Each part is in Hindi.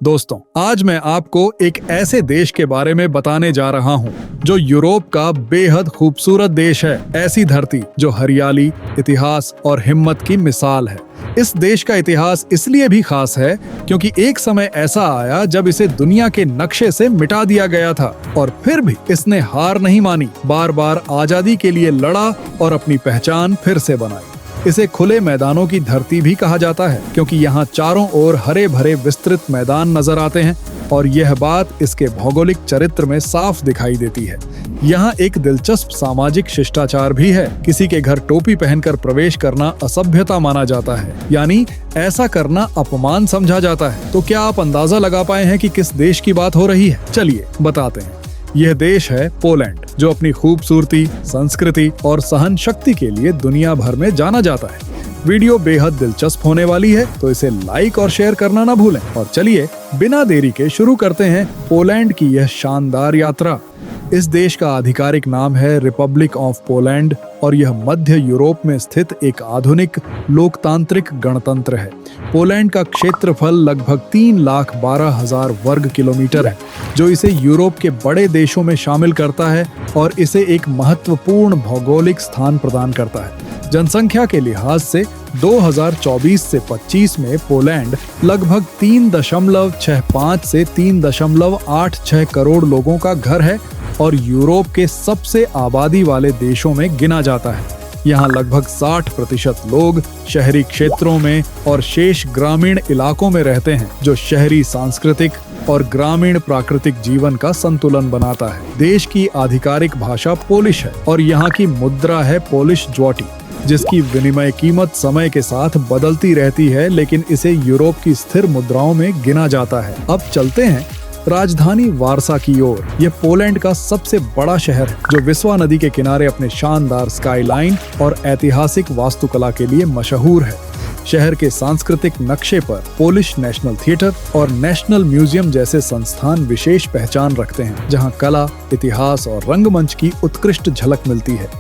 दोस्तों, आज मैं आपको एक ऐसे देश के बारे में बताने जा रहा हूँ जो यूरोप का बेहद खूबसूरत देश है। ऐसी धरती जो हरियाली, इतिहास और हिम्मत की मिसाल है। इस देश का इतिहास इसलिए भी खास है क्योंकि एक समय ऐसा आया जब इसे दुनिया के नक्शे से मिटा दिया गया था और फिर भी इसने हार नहीं मानी, बार बार आजादी के लिए लड़ा और अपनी पहचान फिर से बनाई। इसे खुले मैदानों की धरती भी कहा जाता है क्योंकि यहाँ चारों ओर हरे भरे विस्तृत मैदान नजर आते हैं और यह बात इसके भौगोलिक चरित्र में साफ दिखाई देती है। यहाँ एक दिलचस्प सामाजिक शिष्टाचार भी है। किसी के घर टोपी पहनकर प्रवेश करना असभ्यता माना जाता है, यानी ऐसा करना अपमान समझा जाता है। तो क्या आप अंदाजा लगा पाए हैं कि किस देश की बात हो रही है? चलिए बताते हैं। यह देश है पोलैंड, जो अपनी खूबसूरती, संस्कृति और सहन शक्ति के लिए दुनिया भर में जाना जाता है। वीडियो बेहद दिलचस्प होने वाली है, तो इसे लाइक और शेयर करना ना भूलें। और चलिए बिना देरी के शुरू करते हैं पोलैंड की यह शानदार यात्रा। इस देश का आधिकारिक नाम है रिपब्लिक ऑफ पोलैंड और यह मध्य यूरोप में स्थित एक आधुनिक लोकतांत्रिक गणतंत्र है। पोलैंड का क्षेत्रफल लगभग 3,12,000 वर्ग किलोमीटर है, जो इसे यूरोप के बड़े देशों में शामिल करता है और इसे एक महत्वपूर्ण भौगोलिक स्थान प्रदान करता है। जनसंख्या के लिहाज से 2024 से 25 में पोलैंड लगभग 3.65 से 3.86 करोड़ लोगों का घर है और यूरोप के सबसे आबादी वाले देशों में गिना जाता है। यहाँ लगभग 60% लोग शहरी क्षेत्रों में और शेष ग्रामीण इलाकों में रहते हैं, जो शहरी सांस्कृतिक और ग्रामीण प्राकृतिक जीवन का संतुलन बनाता है। देश की आधिकारिक भाषा पोलिश है और यहाँ की मुद्रा है पोलिश ज़्लोटी, जिसकी विनिमय कीमत समय के साथ बदलती रहती है, लेकिन इसे यूरोप की स्थिर मुद्राओं में गिना जाता है। अब चलते हैं राजधानी वारसा की ओर। यह पोलैंड का सबसे बड़ा शहर है, जो विस्वा नदी के किनारे अपने शानदार स्काईलाइन और ऐतिहासिक वास्तुकला के लिए मशहूर है। शहर के सांस्कृतिक नक्शे पर पोलिश नेशनल थिएटर और नेशनल म्यूजियम जैसे संस्थान विशेष पहचान रखते हैं, जहां कला, इतिहास और रंगमंच की उत्कृष्ट झलक मिलती है।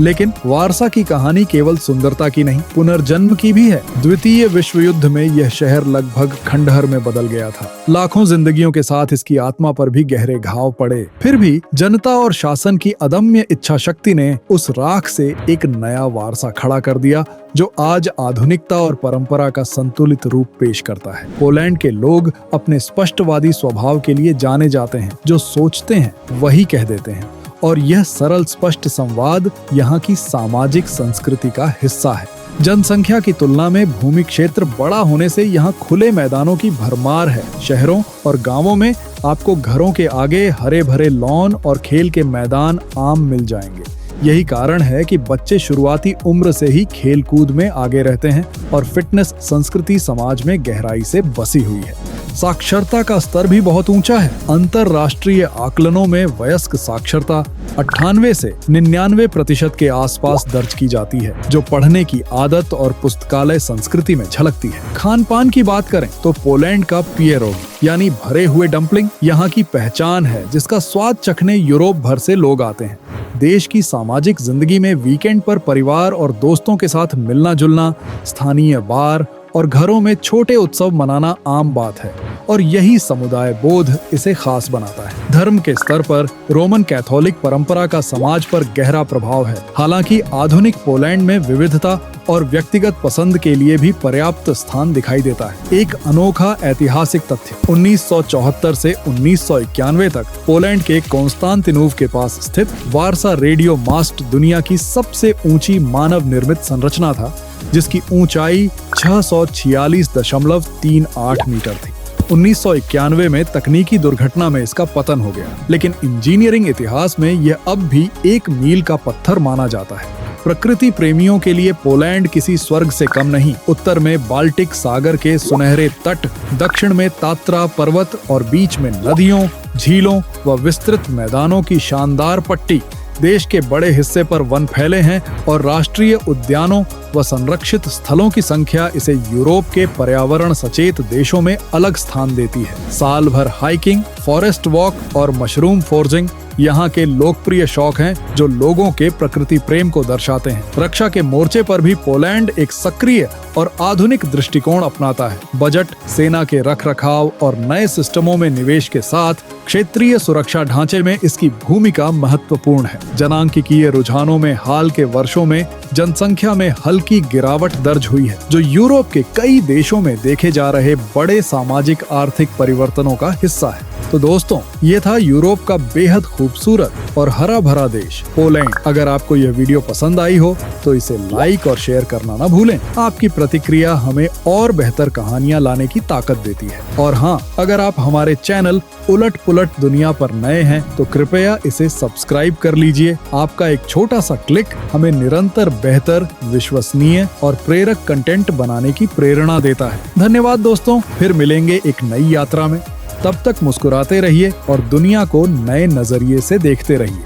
लेकिन वारसा की कहानी केवल सुंदरता की नहीं, पुनर्जन्म की भी है। द्वितीय विश्व युद्ध में यह शहर लगभग खंडहर में बदल गया था। लाखों जिंदगियों के साथ इसकी आत्मा पर भी गहरे घाव पड़े। फिर भी जनता और शासन की अदम्य इच्छा शक्ति ने उस राख से एक नया वारसा खड़ा कर दिया, जो आज आधुनिकता और परंपरा का संतुलित रूप पेश करता है। पोलैंड के लोग अपने स्पष्टवादी स्वभाव के लिए जाने जाते हैं। जो सोचते हैं वही कह देते हैं और यह सरल स्पष्ट संवाद यहाँ की सामाजिक संस्कृति का हिस्सा है। जनसंख्या की तुलना में भूमि क्षेत्र बड़ा होने से यहाँ खुले मैदानों की भरमार है। शहरों और गांवों में आपको घरों के आगे हरे भरे लॉन और खेल के मैदान आम मिल जाएंगे। यही कारण है कि बच्चे शुरुआती उम्र से ही खेल कूद में आगे रहते हैं और फिटनेस संस्कृति समाज में गहराई से बसी हुई है। साक्षरता का स्तर भी बहुत ऊंचा है। अंतरराष्ट्रीय आकलनों में वयस्क साक्षरता 98 से 99% के आसपास दर्ज की जाती है, जो पढ़ने की आदत और पुस्तकालय संस्कृति में झलकती है। खान पान की बात करें तो पोलैंड का पियरोगी यानी भरे हुए डम्पलिंग यहाँ की पहचान है, जिसका स्वाद चखने यूरोप भर से लोग आते हैं। देश की सामाजिक जिंदगी में वीकेंड पर परिवार और दोस्तों के साथ मिलना जुलना, स्थानीय बार और घरों में छोटे उत्सव मनाना आम बात है और यही समुदाय बोध इसे खास बनाता है। धर्म के स्तर पर रोमन कैथोलिक परंपरा का समाज पर गहरा प्रभाव है। हालांकि आधुनिक पोलैंड में विविधता और व्यक्तिगत पसंद के लिए भी पर्याप्त स्थान दिखाई देता है। एक अनोखा ऐतिहासिक तथ्य, 1974 से 1991 तक पोलैंड के कॉन्स्टांतिनोव के पास स्थित वारसा रेडियो मास्ट दुनिया की सबसे ऊंची मानव निर्मित संरचना था, जिसकी ऊंचाई 646.38 मीटर थी। 1991 में तकनीकी दुर्घटना में इसका पतन हो गया, लेकिन इंजीनियरिंग इतिहास में यह अब भी एक मील का पत्थर माना जाता है। प्रकृति प्रेमियों के लिए पोलैंड किसी स्वर्ग से कम नहीं। उत्तर में बाल्टिक सागर के सुनहरे तट, दक्षिण में तात्रा पर्वत और बीच में नदियों, झीलों व विस्तृत मैदानों की शानदार पट्टी। देश के बड़े हिस्से पर वन फैले हैं और राष्ट्रीय उद्यानों व संरक्षित स्थलों की संख्या इसे यूरोप के पर्यावरण सचेत देशों में अलग स्थान देती है। साल भर हाइकिंग, फॉरेस्ट वॉक और मशरूम फोर्जिंग यहाँ के लोकप्रिय शौक हैं जो लोगों के प्रकृति प्रेम को दर्शाते हैं। रक्षा के मोर्चे पर भी पोलैंड एक सक्रिय और आधुनिक दृष्टिकोण अपनाता है। बजट, सेना के रखरखाव और नए सिस्टमों में निवेश के साथ क्षेत्रीय सुरक्षा ढांचे में इसकी भूमिका महत्वपूर्ण है। जनांकिकीय रुझानों में हाल के वर्षों में जनसंख्या में हल्की गिरावट दर्ज हुई है, जो यूरोप के कई देशों में देखे जा रहे बड़े सामाजिक आर्थिक परिवर्तनों का हिस्सा है। तो दोस्तों, ये था यूरोप का बेहद खूबसूरत और हरा भरा देश पोलैंड। अगर आपको यह वीडियो पसंद आई हो तो इसे लाइक और शेयर करना ना भूलें। आपकी प्रतिक्रिया हमें और बेहतर कहानियां लाने की ताकत देती है। और हाँ, अगर आप हमारे चैनल उलट पुलट दुनिया पर नए हैं तो कृपया इसे सब्सक्राइब कर लीजिए। आपका एक छोटा सा क्लिक हमें निरंतर बेहतर, विश्वसनीय और प्रेरक कंटेंट बनाने की प्रेरणा देता है। धन्यवाद दोस्तों, फिर मिलेंगे एक नई यात्रा में। तब तक मुस्कुराते रहिए और दुनिया को नए नजरिए से देखते रहिए।